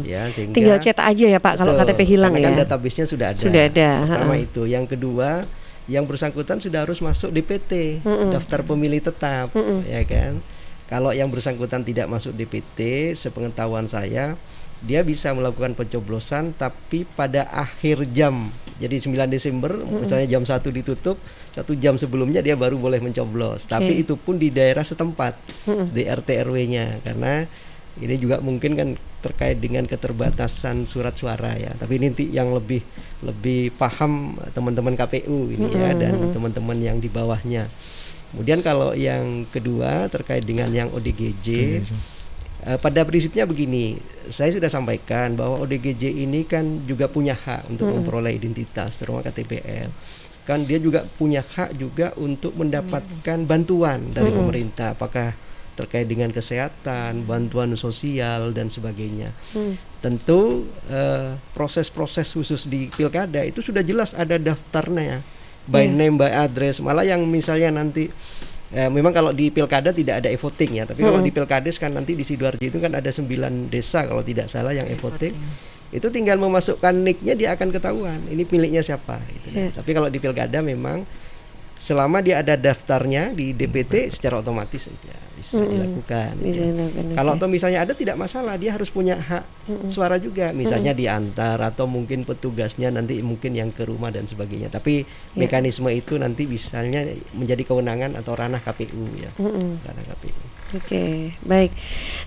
Ya, sehingga Tinggal cetak aja ya Pak kalau Betul, KTP hilang karena ya. kan database-nya sudah ada. Sudah ada, Pertama itu, yang kedua, yang bersangkutan sudah harus masuk DPT, daftar pemilih tetap, ya kan. Kalau yang bersangkutan tidak masuk DPT, sepengetahuan saya, dia bisa melakukan pencoblosan tapi pada akhir jam. Jadi 9 Desember misalnya jam 1 ditutup, 1 jam sebelumnya dia baru boleh mencoblos. Tapi itu pun di daerah setempat, di RT RW-nya, karena ini juga mungkin kan terkait dengan keterbatasan surat suara ya. Tapi ini yang lebih paham teman-teman KPU ini ya, dan teman-teman yang di bawahnya. Kemudian kalau yang kedua terkait dengan yang ODGJ, pada prinsipnya begini, saya sudah sampaikan bahwa ODGJ ini kan juga punya hak untuk memperoleh identitas, terutama KTPL. Kan dia juga punya hak juga untuk mendapatkan bantuan dari pemerintah, apakah terkait dengan kesehatan, bantuan sosial dan sebagainya. Tentu proses-proses khusus di pilkada itu sudah jelas ada daftarnya, by name, by address. Malah yang misalnya nanti memang kalau di pilkada tidak ada e-voting ya, tapi kalau di pilkades kan nanti di Sidoarjo itu kan ada 9 desa kalau tidak salah yang e-voting. Itu tinggal memasukkan nicknya dia akan ketahuan ini miliknya siapa gitu. Tapi kalau di pilkada memang selama dia ada daftarnya di DPT secara otomatis saja bisa dilakukan. Kalau atau misalnya ada tidak masalah, dia harus punya hak suara juga, misalnya diantar atau mungkin petugasnya nanti mungkin yang ke rumah dan sebagainya. Tapi mekanisme itu nanti misalnya menjadi kewenangan atau ranah KPU ya, ranah KPU. Oke, baik.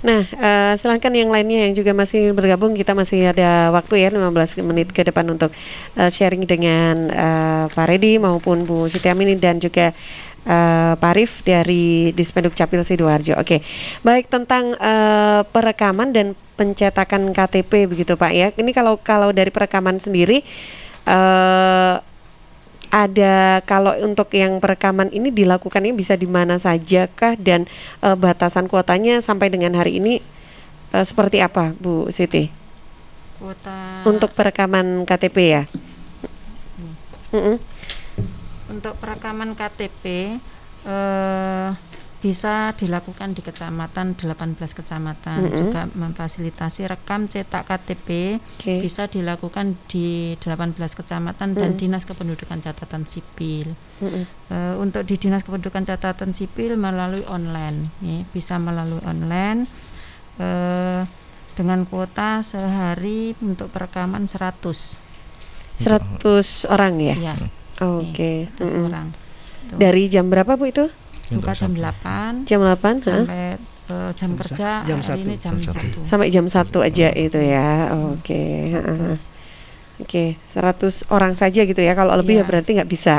Nah, silakan yang lainnya yang juga masih bergabung, kita masih ada waktu ya 15 menit ke depan untuk sharing dengan Pak Redi maupun Bu Siti Amini dan juga Pak Arif dari Dispenduk Capil Sidoarjo. Oke, baik, tentang perekaman dan pencetakan KTP begitu Pak ya. Ini kalau dari perekaman sendiri ada, kalau untuk yang perekaman ini dilakukannya bisa di mana saja kah, dan batasan kuotanya sampai dengan hari ini seperti apa Bu Siti? Kuota Untuk perekaman KTP ya. untuk perekaman KTP bisa dilakukan di kecamatan, 18 kecamatan, juga memfasilitasi rekam cetak KTP bisa dilakukan di 18 kecamatan dan Dinas Kependudukan Catatan Sipil. Untuk di Dinas Kependudukan Catatan Sipil melalui online, ya, bisa melalui online dengan kuota sehari untuk perekaman 100 orang ya? Ya. Oke. 100 orang. Dari jam berapa Bu itu? Buka jam 8 Jam 8 sampai jam kerja jam hari ini jam 1. Sampai jam 1 aja itu ya. Oke. Oke, 100 orang saja gitu ya. Kalau lebih ya berarti nggak bisa.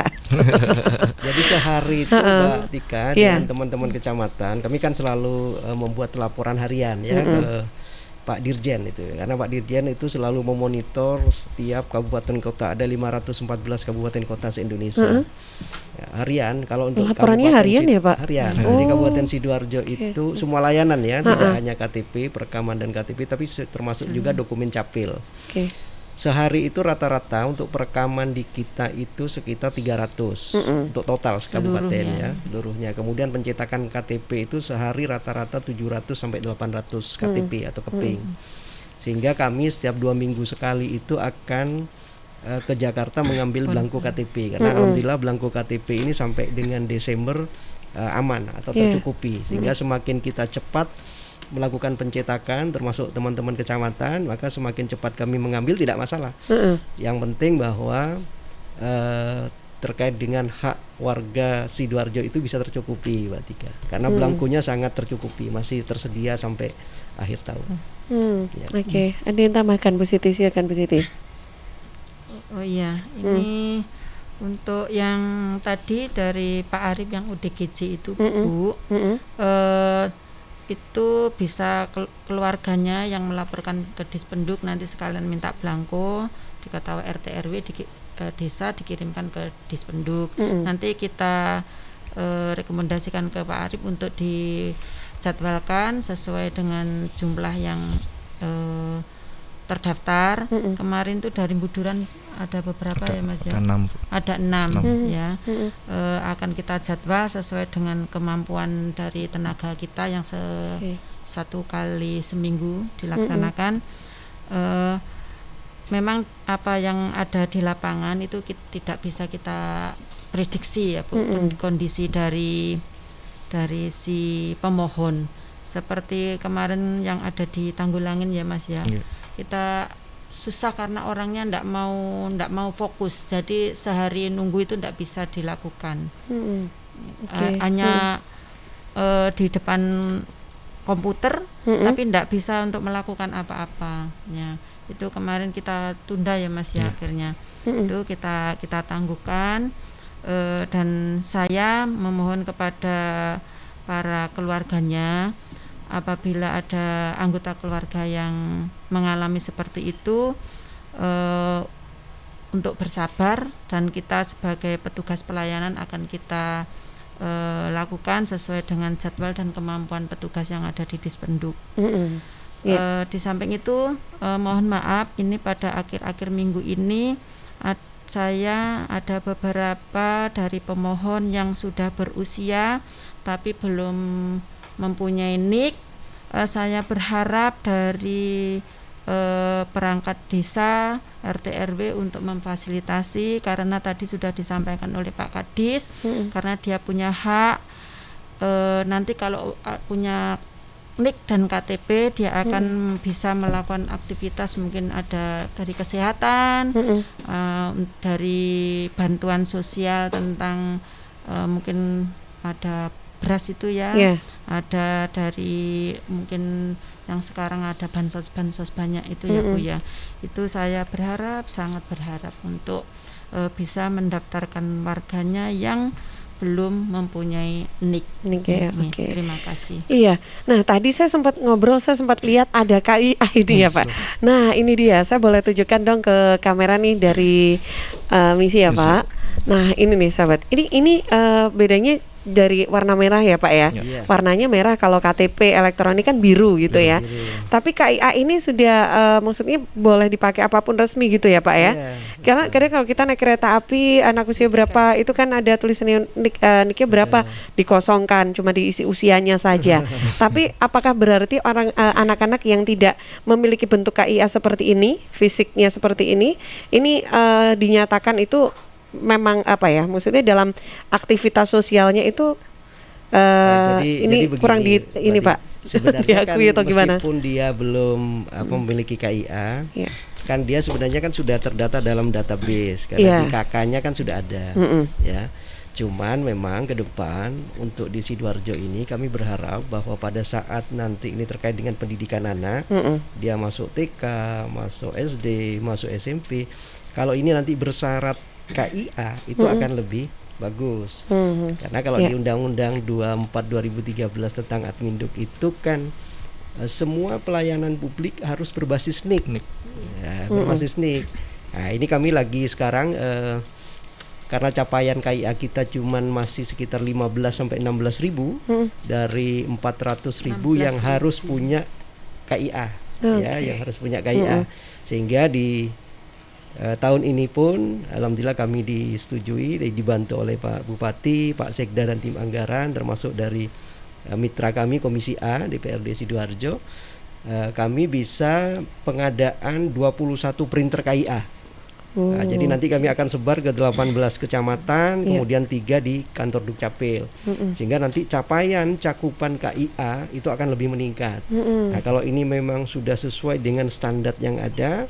Jadi sehari itu Mbak Tika dengan teman-teman kecamatan, kami kan selalu membuat laporan harian ya ke Pak Dirjen itu. Karena Pak Dirjen itu selalu memonitor setiap kabupaten kota. Ada 514 kabupaten kota se-Indonesia. Ya, harian kalau untuk laporannya harian ya Pak? Harian. Jadi Kabupaten Sidoarjo itu semua layanan ya, tidak hanya KTP, perekaman dan KTP, tapi termasuk juga dokumen capil. Sehari itu rata-rata untuk perekaman di kita itu sekitar 300 untuk total kabupaten ya, seluruhnya. Kemudian pencetakan KTP itu sehari rata-rata 700 sampai 800 KTP atau keping. Sehingga kami setiap 2 minggu sekali itu akan ke Jakarta mengambil belangko KTP. Karena alhamdulillah belangko KTP ini sampai dengan Desember aman atau tercukupi. Sehingga semakin kita cepat melakukan pencetakan termasuk teman-teman kecamatan, maka semakin cepat kami mengambil tidak masalah. Yang penting bahwa terkait dengan hak warga Sidoarjo itu bisa tercukupi, Mbak Tika. Karena belangkonya sangat tercukupi, masih tersedia sampai akhir tahun. Oke, ada yang tambahkan Bu Siti? Silakan Bu Siti. Oh iya, ini untuk yang tadi dari Pak Arif yang UDGJ itu Bu, itu bisa keluarganya yang melaporkan ke Dispenduk nanti sekalian minta belangko diketahui RT RW di desa dikirimkan ke Dispenduk. Nanti kita rekomendasikan ke Pak Arif untuk dijadwalkan sesuai dengan jumlah yang terdaftar. Kemarin tuh dari Buduran ada beberapa ya Mas ya. Ada 6 ya. Akan kita jadwal sesuai dengan kemampuan dari tenaga kita yang satu kali seminggu dilaksanakan. Memang apa yang ada di lapangan itu tidak bisa kita prediksi ya Bu, kondisi dari si pemohon. Seperti kemarin yang ada di Tanggulangin ya Mas ya. Kita susah karena orangnya ndak mau fokus, jadi sehari nunggu itu ndak bisa dilakukan. Hanya di depan komputer, tapi ndak bisa untuk melakukan apa-apa. Ya, itu kemarin kita tunda ya Mas ya akhirnya. Itu kita tangguhkan, dan saya memohon kepada para keluarganya, apabila ada anggota keluarga yang mengalami seperti itu, untuk bersabar, dan kita sebagai petugas pelayanan akan kita lakukan sesuai dengan jadwal dan kemampuan petugas yang ada di Dispenduk. Di samping itu mohon maaf, ini pada akhir-akhir minggu ini saya ada beberapa dari pemohon yang sudah berusia tapi belum mempunyai NIK. Saya berharap dari perangkat desa, RT RW untuk memfasilitasi, karena tadi sudah disampaikan oleh Pak Kadis, karena dia punya hak. Nanti kalau punya NIK dan KTP, dia akan bisa melakukan aktivitas, mungkin ada dari kesehatan, dari bantuan sosial tentang mungkin ada beras itu ya, ada dari mungkin yang sekarang ada bansos banyak itu ya Bu ya. Itu saya sangat berharap untuk bisa mendaftarkan warganya yang belum mempunyai NIK. Terima kasih. Iya. Nah, tadi saya sempat ngobrol, saya sempat lihat ada KIA ini ya Pak. Nah, ini dia. Saya boleh tunjukkan dong ke kamera nih dari misi ya Pak. Nah, ini nih sahabat. Ini bedanya dari warna merah ya Pak ya. Warnanya merah, kalau KTP elektronik kan biru gitu ya. Tapi KIA ini sudah maksudnya boleh dipakai apapun resmi gitu ya Pak ya. Karena kadang kalau kita naik kereta api anak usia berapa itu kan ada tulisannya niknya berapa, dikosongkan, cuma diisi usianya saja. Tapi apakah berarti anak-anak yang tidak memiliki bentuk KIA seperti ini, fisiknya seperti ini dinyatakan itu memang apa ya, maksudnya dalam aktivitas sosialnya itu ini begini, kurang ini Pak, sebenarnya diakui kan atau gimana? Meskipun dia belum memiliki KIA, kan dia sebenarnya kan sudah terdata dalam database, karena di KK-nya kan sudah ada, ya. Cuman memang ke depan untuk di Sidoarjo ini kami berharap bahwa pada saat nanti ini terkait dengan pendidikan anak, dia masuk TK, masuk SD, masuk SMP, kalau ini nanti bersyarat KIA itu akan lebih bagus. Karena kalau di Undang-Undang 24 2013 tentang Adminduk itu kan semua pelayanan publik harus berbasis NIK. Ya, berbasis NIK. Nah, ini kami lagi sekarang karena capaian KIA kita cuman masih sekitar 15 sampai 16 ribu dari 400 ribu yang harus punya KIA, ya, yang harus punya KIA. Sehingga di tahun ini pun alhamdulillah kami disetujui, dibantu oleh Pak Bupati, Pak Sekda dan tim anggaran, termasuk dari mitra kami Komisi A DPRD Sidoarjo, kami bisa pengadaan 21 printer KIA. Nah, jadi nanti kami akan sebar ke 18 kecamatan, kemudian 3 di kantor Dukcapil, sehingga nanti capaian cakupan KIA itu akan lebih meningkat. Nah, kalau ini memang sudah sesuai dengan standar yang ada,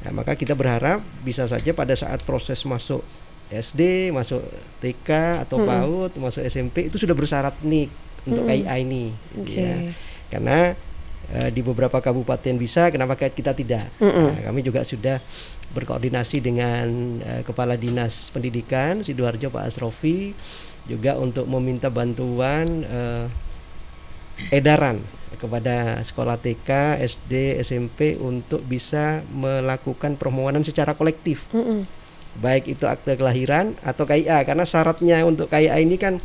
nah, maka kita berharap bisa saja pada saat proses masuk SD, masuk TK atau PAUD, masuk SMP itu sudah bersyarat NIK untuk KIA ini, ya. Karena di beberapa kabupaten bisa, kenapa kita tidak? Nah, kami juga sudah berkoordinasi dengan Kepala Dinas Pendidikan Sidoarjo Pak Asrofi juga untuk meminta bantuan edaran kepada sekolah TK, SD, SMP untuk bisa melakukan permohonan secara kolektif. Baik itu akte kelahiran atau KIA, karena syaratnya untuk KIA ini kan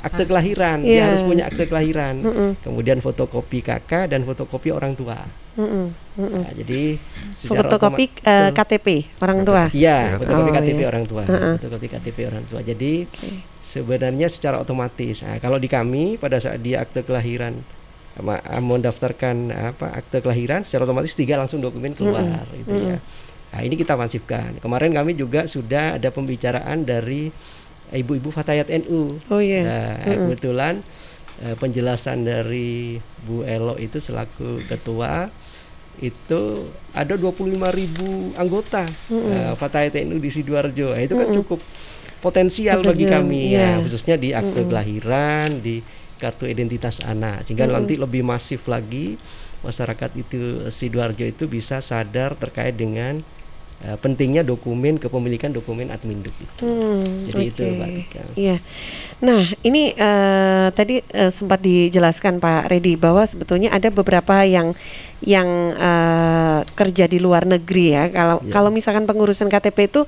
akte kelahiran, dia harus punya akte kelahiran, kemudian fotokopi KK dan fotokopi orang tua. Nah, jadi fotokopi KTP orang tua. Iya, fotokopi KTP orang tua. Fotokopi KTP orang tua. Jadi sebenarnya secara otomatis. Nah, kalau di kami pada saat dia akte kelahiran mendaftarkan akte kelahiran, secara otomatis 3 langsung dokumen keluar itu ya. Nah, ini kita masifkan. Kemarin kami juga sudah ada pembicaraan dari ibu-ibu Fatayat NU. Nah, kebetulan penjelasan dari Bu Elo itu selaku ketua itu ada 25.000 anggota Fatayat NU di Sidoarjo. Nah, itu kan cukup potensial bagi kami, ya, khususnya di akte kelahiran, di kartu identitas anak, sehingga nanti lebih masif lagi masyarakat itu Sidoarjo itu bisa sadar terkait dengan pentingnya dokumen kepemilikan dokumen Adminduk itu. Jadi itu Mbak Tika. Iya. Nah, ini tadi sempat dijelaskan Pak Redi bahwa sebetulnya ada beberapa yang kerja di luar negeri ya. Kalau misalkan pengurusan KTP itu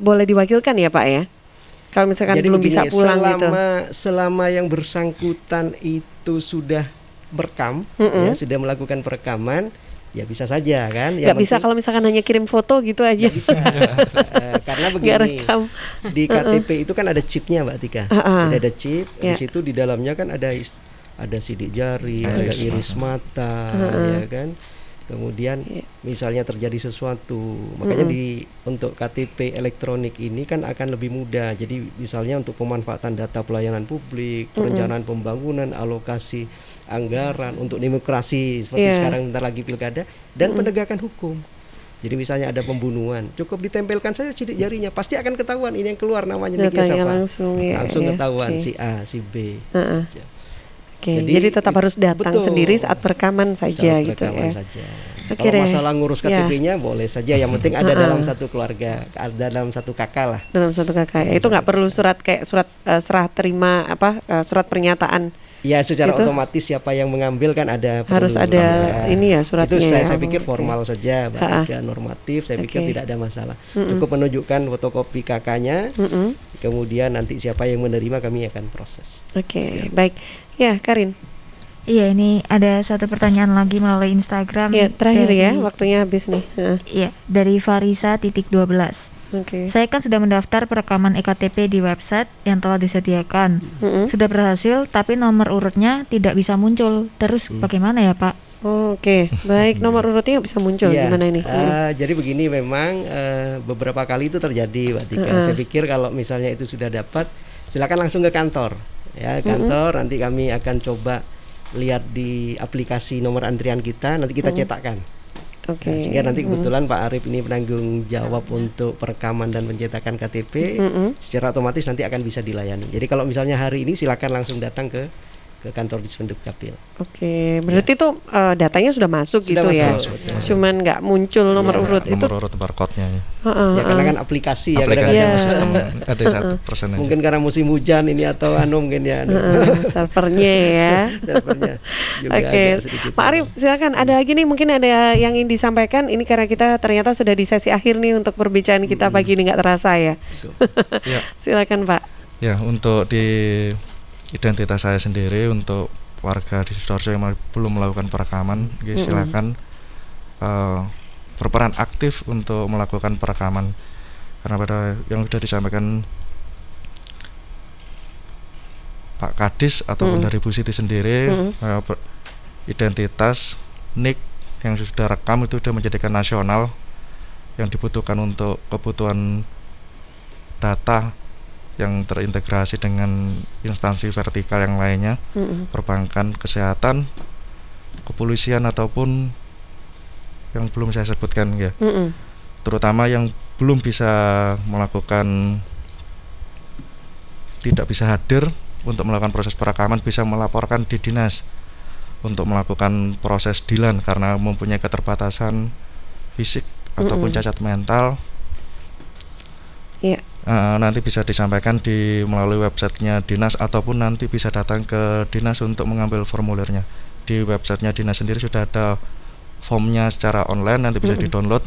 boleh diwakilkan ya Pak ya. Kalau misalkan jadi belum begini, bisa pulang selama yang bersangkutan itu sudah berekam, ya, sudah melakukan perekaman, ya bisa saja kan. Nggak bisa kalau misalkan hanya kirim foto gitu aja. Bisa. Karena begini, di KTP itu kan ada chipnya Mbak Tika. Ada chip, di situ di dalamnya kan ada sidik jari, ada iris mata, ya kan. Kemudian misalnya terjadi sesuatu, makanya untuk KTP elektronik ini kan akan lebih mudah. Jadi misalnya untuk pemanfaatan data pelayanan publik, perencanaan pembangunan, alokasi anggaran untuk demokrasi seperti sekarang bentar lagi pilkada, dan penegakan hukum. Jadi misalnya ada pembunuhan, cukup ditempelkan saja sidik jarinya, pasti akan ketahuan ini yang keluar namanya siapa. Langsung ketahuan si A, si B. Jadi tetap harus datang sendiri saat perekaman saja gitu ya. Kalau masalah ngurus KTP-nya boleh saja, yang penting ada dalam satu keluarga, ada dalam satu kakak lah. Dalam satu kakak. Itu nggak perlu surat kayak surat serah terima surat pernyataan. Ya, secara otomatis siapa yang mengambil kan ada harus ada ini ya suratnya. Itu saya pikir formal saja, normatif, saya pikir tidak ada masalah. Cukup menunjukkan fotokopi kakaknya, kemudian nanti siapa yang menerima kami akan proses. Baik. Ya, Karin. Iya, ini ada satu pertanyaan lagi melalui Instagram. Ya, terakhir ya, waktunya habis nih. Iya, dari Farisa.12. Saya kan sudah mendaftar perekaman EKTP di website yang telah disediakan. Sudah berhasil, tapi nomor urutnya tidak bisa muncul. Terus bagaimana ya Pak? Baik, nomor urutnya nggak bisa muncul, gimana ini? Jadi begini, memang beberapa kali itu terjadi Mbak Tika. Saya pikir kalau misalnya itu sudah dapat, silakan langsung ke kantor. Ya, kantor nanti kami akan coba lihat di aplikasi nomor antrian kita, nanti kita cetakkan. Oke. Nah, sehingga nanti kebetulan Pak Arif ini penanggung jawab untuk perekaman dan pencetakan KTP, secara otomatis nanti akan bisa dilayani. Jadi kalau misalnya hari ini silakan langsung datang ke kantor Dispenduk Capil. Oke, berarti itu datanya sudah masuk Sudah gitu ya. masuk. Cuman nggak muncul nomor urut itu. Nomor urut barcode-nya. Ya karena kan aplikasi ya Aplikasi kadang-kadang sistem ada 1% aja. mungkin karena musim hujan ini atau mungkin ya. Servernya ya. Servernya juga Oke, agak sedikit. Pak Arif silakan. Ada lagi nih, mungkin ada yang ingin disampaikan. Ini karena kita ternyata sudah di sesi akhir nih untuk perbincangan kita pagi ini, nggak terasa ya. Ya. Silakan Pak. Ya, untuk di identitas saya sendiri, untuk warga di Sidoarjo yang belum melakukan perekaman, silakan berperan aktif untuk melakukan perekaman, karena pada yang sudah disampaikan Pak Kadis ataupun dari Bu Siti sendiri, identitas NIK yang sudah rekam itu sudah menjadikan nasional, yang dibutuhkan untuk kebutuhan data yang terintegrasi dengan instansi vertikal yang lainnya, perbankan, kesehatan, kepolisian ataupun yang belum saya sebutkan ya. Terutama yang belum bisa melakukan, tidak bisa hadir untuk melakukan proses perekaman, bisa melaporkan di dinas untuk melakukan proses dilan karena mempunyai keterbatasan fisik ataupun cacat mental. Nanti bisa disampaikan melalui websitenya dinas ataupun nanti bisa datang ke dinas untuk mengambil formulirnya. Di websitenya dinas sendiri sudah ada formnya secara online, nanti bisa di-download,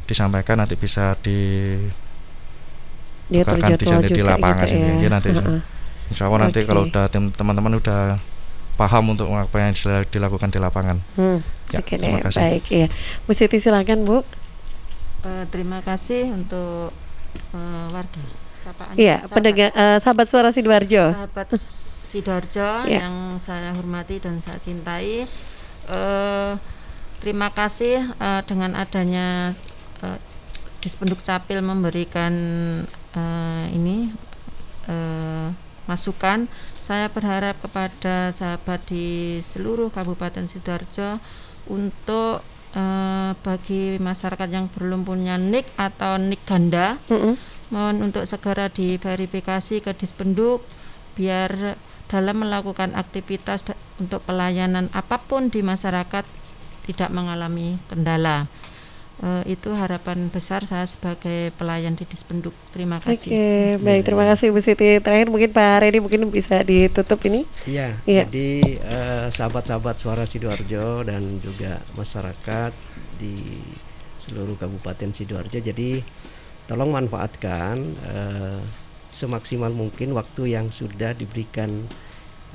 disampaikan, nanti bisa ditukarkan di lapangan gitu ya. nanti insya Allah nanti kalau udah teman-teman udah paham untuk apa yang dilakukan di lapangan. Terima kasih. Baik ya, Bu Siti silakan Bu. Terima kasih untuk warga sapaan. Iya, sahabat Suara Sidoarjo. Sahabat Sidoarjo yang saya hormati dan saya cintai. Terima kasih dengan adanya Dispenduk Capil memberikan masukan. Saya berharap kepada sahabat di seluruh Kabupaten Sidoarjo untuk bagi masyarakat yang belum punya NIK atau NIK ganda, mohon untuk segera diverifikasi ke Dispenduk biar dalam melakukan aktivitas untuk pelayanan apapun di masyarakat tidak mengalami kendala. Itu harapan besar saya sebagai pelayan di Dispenduk. Terima kasih. Oke, baik, terima kasih Bu Siti. Terakhir mungkin Pak Redi mungkin bisa ditutup ini. Iya. Jadi sahabat-sahabat Suara Sidoarjo dan juga masyarakat di seluruh Kabupaten Sidoarjo, jadi tolong manfaatkan semaksimal mungkin waktu yang sudah diberikan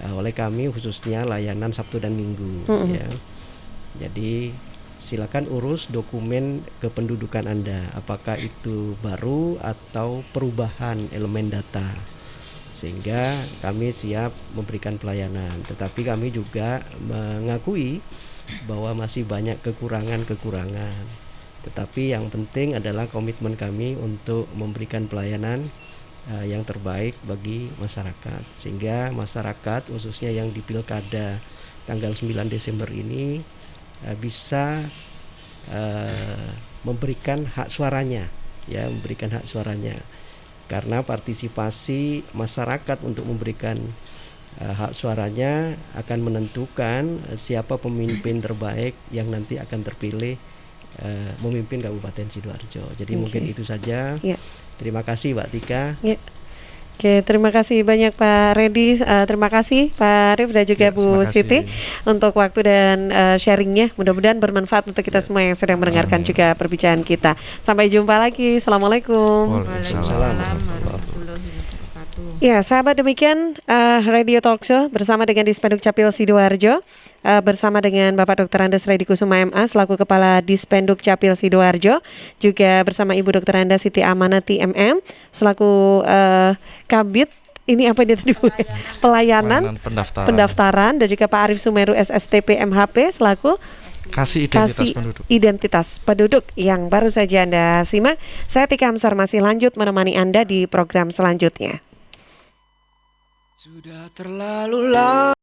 oleh kami, khususnya layanan Sabtu dan Minggu. Ya. Jadi silakan urus dokumen kependudukan Anda, apakah itu baru atau perubahan elemen data, sehingga kami siap memberikan pelayanan. Tetapi kami juga mengakui bahwa masih banyak kekurangan. Tetapi yang penting adalah komitmen kami untuk memberikan pelayanan yang terbaik bagi masyarakat, sehingga masyarakat khususnya yang di Pilkada tanggal 9 Desember ini bisa memberikan hak suaranya, karena partisipasi masyarakat untuk memberikan hak suaranya akan menentukan siapa pemimpin terbaik yang nanti akan terpilih memimpin Kabupaten Sidoarjo. Jadi mungkin itu saja. Terima kasih Mbak Tika. Oke, terima kasih banyak Pak Redi, terima kasih Pak Arif dan juga Bu Siti untuk waktu dan sharingnya. Mudah-mudahan bermanfaat untuk kita semua yang sedang mendengarkan juga perbincangan kita. Sampai jumpa lagi. Assalamualaikum. Waalaikumsalam warahmatullahi wabarakatuh. Ya, sahabat, demikian Radio Talk Show bersama dengan Dispenduk Capil Sidoarjo, bersama dengan Bapak Dr. Andes Reddy Kusuma MA selaku Kepala Dispenduk Capil Sidoarjo, juga bersama Ibu Dr. Anda Siti Amanati MM selaku Kabid ini apa dia tadi pelayanan pendaftaran, dan juga Pak Arif Sumeru SSTP MHP selaku Kasih identitas penduduk yang baru saja Anda simak. Saya Tika Amsar masih lanjut menemani Anda di program selanjutnya. Sudah terlalu lama